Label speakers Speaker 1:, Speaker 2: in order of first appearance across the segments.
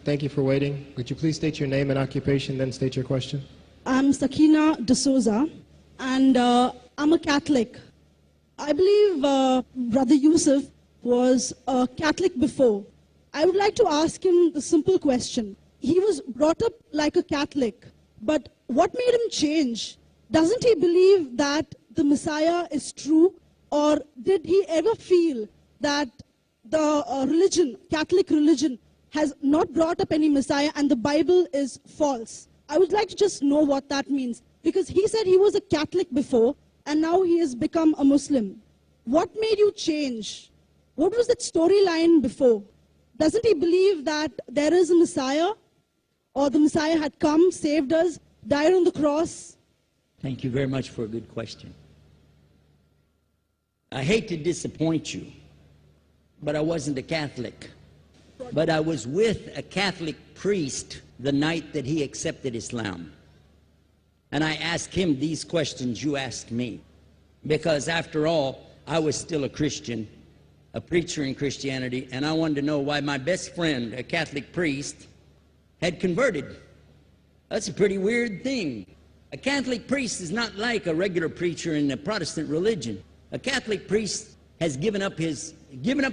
Speaker 1: Thank you for waiting. Would you please state your name and occupation, then state your question?
Speaker 2: I'm Sakina D'Souza, and I'm a Catholic. I believe Brother Yusuf was a Catholic before. I would like to ask him the simple question. He was brought up like a Catholic, but what made him change? Doesn't he believe that the Messiah is true, or did he ever feel that the Catholic religion, has not brought up any Messiah and the Bible is false? I would like to just know what that means, because he said he was a Catholic before and now he has become a Muslim. What made you change? What was that storyline before? Doesn't he believe that there is a Messiah, or the Messiah had come, saved us, died on the cross?
Speaker 3: Thank you very much for a good question. I hate to disappoint you, but I wasn't a Catholic. But I was with a Catholic priest the night that he accepted Islam. And I asked him these questions you asked me. Because after all, I was still a Christian, a preacher in Christianity, and I wanted to know why my best friend, a Catholic priest, had converted. That's a pretty weird thing. A Catholic priest is not like a regular preacher in the Protestant religion. A Catholic priest has given up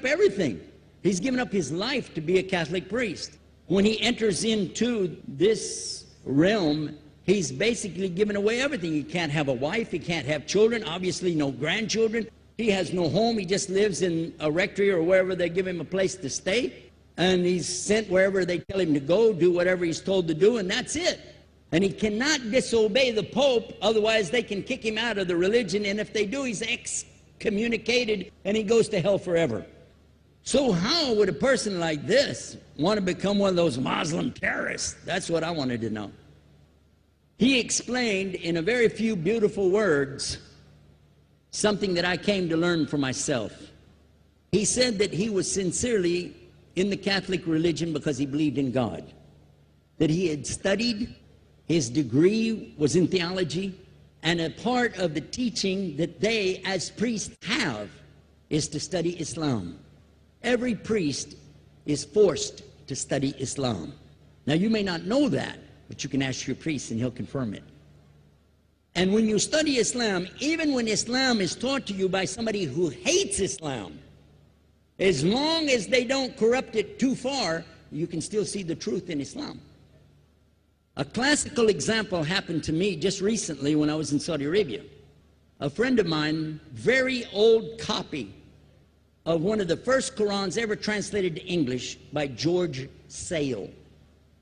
Speaker 3: everything. He's given up his life to be a Catholic priest. When he enters into this realm, he's basically given away everything. He can't have a wife, he can't have children, obviously no grandchildren. He has no home, he just lives in a rectory or wherever they give him a place to stay. And he's sent wherever they tell him to go, do whatever he's told to do, and that's it. And he cannot disobey the Pope, otherwise they can kick him out of the religion, and if they do, he's excommunicated and he goes to hell forever. So how would a person like this want to become one of those Muslim terrorists? That's what I wanted to know. He explained in a very few beautiful words something that I came to learn for myself. He said that he was sincerely in the Catholic religion because he believed in God, that he had studied, his degree was in theology, and a part of the teaching that they as priests have is to study Islam. Every priest is forced to study Islam. Now you may not know that, but you can ask your priest and he'll confirm it. And when you study Islam, even when Islam is taught to you by somebody who hates Islam, as long as they don't corrupt it too far, you can still see the truth in Islam. A classical example happened to me just recently when I was in Saudi Arabia. A friend of mine, very old copy of one of the first Qurans ever translated to English by George Sale.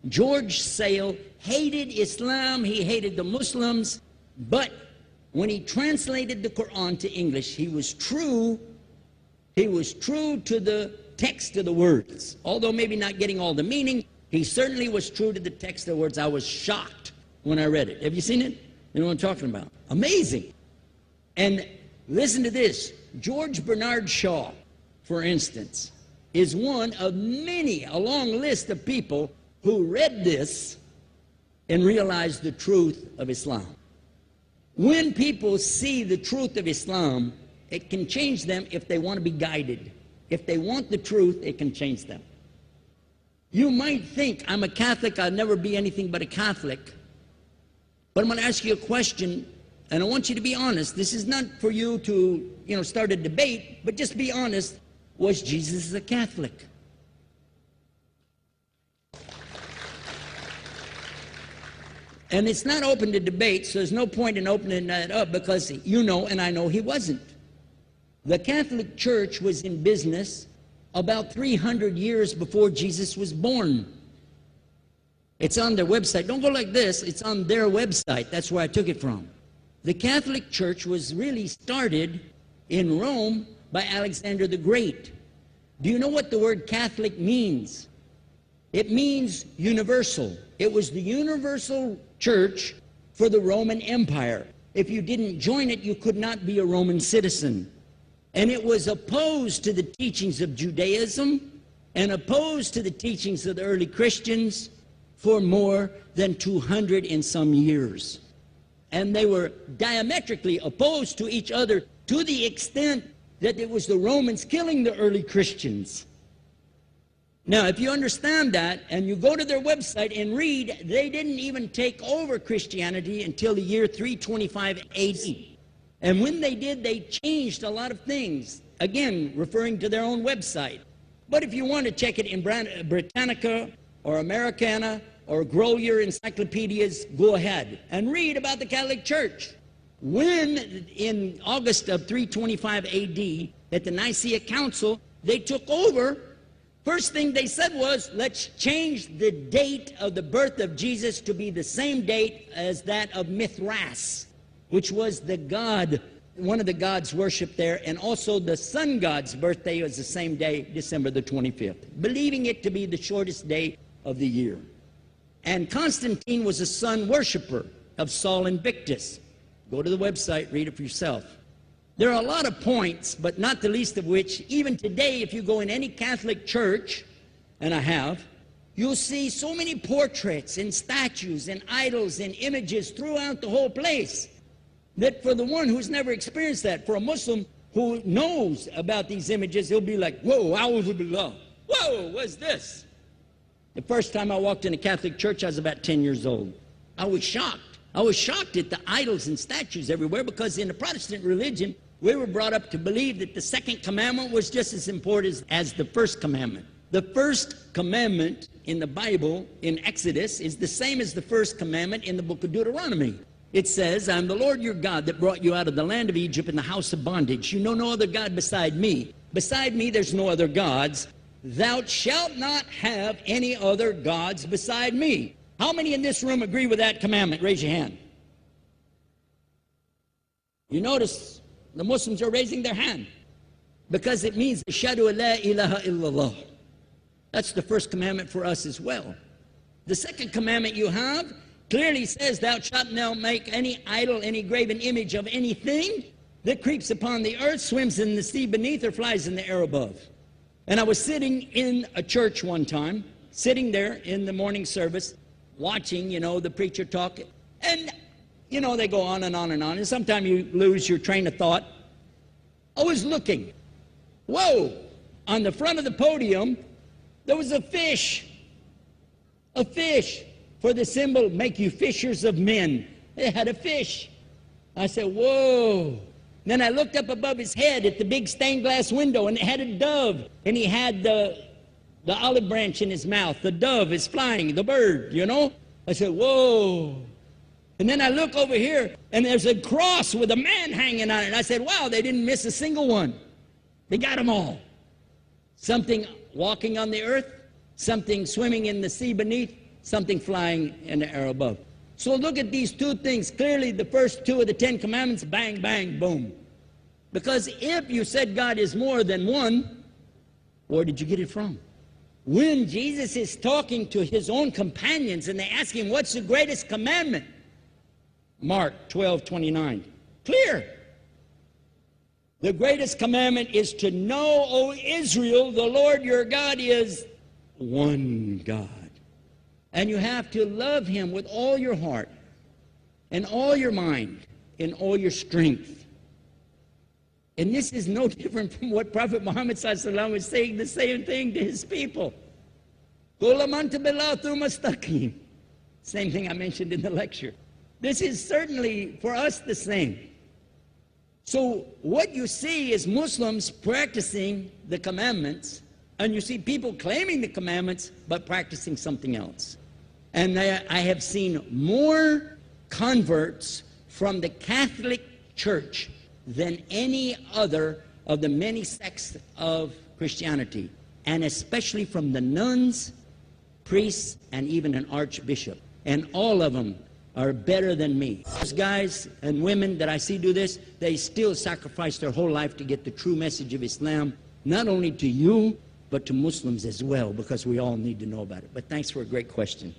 Speaker 3: George Sale hated Islam, he hated the Muslims, but when he translated the Quran to English, he was true to the text of the words. Although maybe not getting all the meaning, he certainly was true to the text of the words. I was shocked when I read it. Have you seen it? You know what I'm talking about? Amazing. And listen to this. George Bernard Shaw, for instance, is one of many, a long list of people who read this and realized the truth of Islam. When people see the truth of Islam, it can change them if they want to be guided. If they want the truth, it can change them. You might think, I'm a Catholic, I'll never be anything but a Catholic. But I'm going to ask you a question, and I want you to be honest. This is not for you to, start a debate, but just be honest. Was Jesus a Catholic? And it's not open to debate, so there's no point in opening that up, because you know and I know he wasn't. The Catholic Church was in business about 300 years before Jesus was born. It's on their website. Don't go like this. It's on their website. That's where I took it from. The Catholic Church was really started in Rome by Alexander the Great. Do you know what the word Catholic means? It means universal. It was the universal church for the Roman Empire. If you didn't join it, you could not be a Roman citizen. And it was opposed to the teachings of Judaism and opposed to the teachings of the early Christians for more than 200 and some years. And they were diametrically opposed to each other to the extent that it was the Romans killing the early Christians. Now, if you understand that, and you go to their website and read, they didn't even take over Christianity until the year 325 AD. And when they did, they changed a lot of things, again, referring to their own website. But if you want to check it in Britannica or Americana or grow your encyclopedias, go ahead and read about the Catholic Church. When, in August of 325 AD, at the Nicaea Council, they took over, first thing they said was, let's change the date of the birth of Jesus to be the same date as that of Mithras, which was the god, one of the gods worshipped there, and also the sun god's birthday was the same day, December the 25th, believing it to be the shortest day of the year. And Constantine was a sun worshiper of Saul Invictus. Go to the website, read it for yourself. There are a lot of points, but not the least of which, even today, if you go in any Catholic church, and I have, you'll see so many portraits and statues and idols and images throughout the whole place, that for the one who's never experienced that, for a Muslim who knows about these images, he'll be like, whoa, a'udhu billah. Whoa, what's this? The first time I walked in a Catholic church, I was about 10 years old. I was shocked. I was shocked at the idols and statues everywhere, because in the Protestant religion, we were brought up to believe that the second commandment was just as important as the first commandment. The first commandment in the Bible, in Exodus, is the same as the first commandment in the book of Deuteronomy. It says, I'm the Lord your God that brought you out of the land of Egypt in the house of bondage. You know no other God beside me. Beside me there's no other gods. Thou shalt not have any other gods beside me. How many in this room agree with that commandment? Raise your hand. You notice the Muslims are raising their hand, because it means Ashhadu an la ilaha illallah. That's the first commandment for us as well. The second commandment you have clearly says, thou shalt not make any idol, any graven image of anything that creeps upon the earth, swims in the sea beneath, or flies in the air above. And I was sitting in a church one time, sitting there in the morning service, watching, the preacher talk, and, they go on and on and on, and sometimes you lose your train of thought. I was looking. Whoa! On the front of the podium, there was a fish. A fish. For the symbol, make you fishers of men. It had a fish. I said, whoa. Then I looked up above his head at the big stained glass window, and it had a dove, and he had the olive branch in his mouth. The dove is flying, the bird, I said, whoa. And then I look over here, and there's a cross with a man hanging on it. And I said, wow, they didn't miss a single one. They got them all. Something walking on the earth, something swimming in the sea beneath, something flying in the air above. So look at these two things. Clearly, the first two of the 10 commandments, bang, bang, boom. Because if you said God is more than one, where did you get it from? When Jesus is talking to his own companions and they ask him, what's the greatest commandment? Mark 12:29. Clear. The greatest commandment is to know, O Israel, the Lord your God is one God. And you have to love him with all your heart and all your mind and all your strength. And this is no different from what Prophet Muhammad ﷺ was saying, the same thing to his people. Same thing I mentioned in the lecture. This is certainly for us the same. So what you see is Muslims practicing the commandments, and you see people claiming the commandments but practicing something else. And I have seen more converts from the Catholic Church than any other of the many sects of Christianity, and especially from the nuns, priests, and even an archbishop. And all of them are better than me. Those guys and women that I see do this, they still sacrifice their whole life to get the true message of Islam, not only to you, but to Muslims as well, because we all need to know about it. But thanks for a great question.